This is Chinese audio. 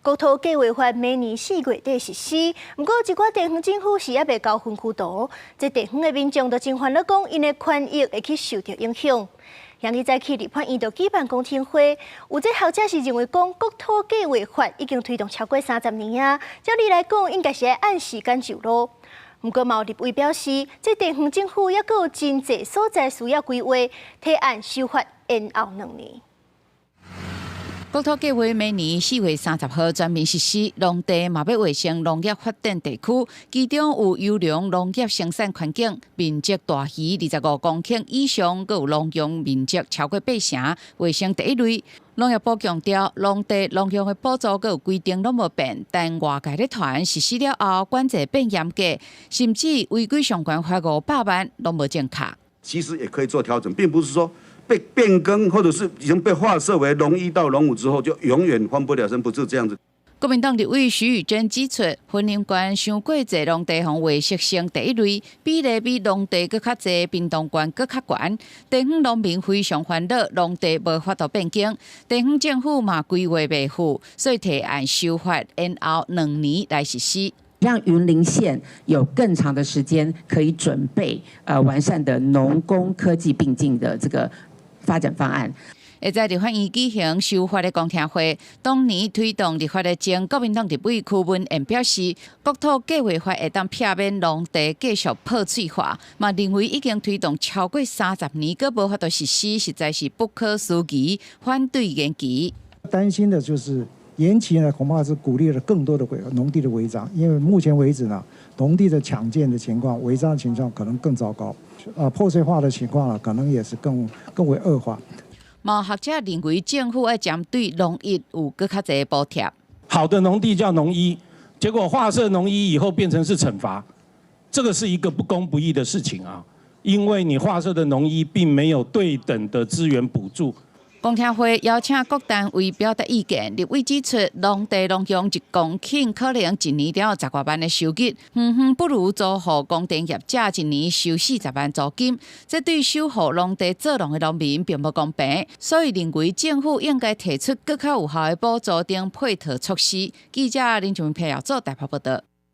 国土计划法明年4月底实施，不过一寡地方政府是还未交分区图，这地方的民众就真烦恼讲，因的权益会去受到影响。今日早起立法院就举办公听会，有这学者是认为讲，国土计划法已经推动超过30年啊，照理来讲应该是按时间就路。不过，毛立委表示，这地方政府也有真济所在需要规划，提案修法延后2年。国土计划明年4月30号全面实施，农地嘛要划成农业发展地区，其中有优良农业生产环境、面积大于25公顷以上，佮有农用面积超过8成，划成第一类。农业部强调，农地农用的补助佮有规定拢无变，但外界咧传实施了后，管制变严格，甚至违规上悬罚500万，拢无正确。其实也可以做调整，并不是说被变更，或者是已经被划设为农1到农5之后，就永远翻不了身，不是这样子。国民党立委徐宇珍指出，婚姻权伤过济农地方划设成第一类，比例比农地搁较济，变动权搁较悬。地方农民非常烦恼，农地无法度变更，地方政府嘛规划袂赴，所以提案修法延后2年来实施。让云林县有更长的时间可以准备完善的农工科技并进的这个发展方案。会在立法院举行修法的公听会，当年推动立法的前国民党立委柯文燕表示，国土计划法会当避免农地继续破碎化，嘛认为已经推动超过30年，搁无法度实施，实在是不可思议，反对延期。担心的就是延期呢，恐怕是鼓励了更多的农地的违章，因为目前为止呢，农地的抢建的情况、违章的情况可能更糟糕，破碎化的情况呢，可能也是更为恶化。毛学者认为，政府要针对农1有更较侪补贴。好的农地叫农1，结果划设农1以后变成是惩罚，这个是一个不公不义的事情啊！因为你划设的农1并没有对等的资源补助。公听会邀请各单位表达意见，立委指出，农地农用1公顷可能1年了10多万的收益，不如租予供电业者1年收40万租金，这对守护农地做农的农民并不公平，所以认为政府应该提出更较有效的补助等配套措施。记者林俊平做台北报道。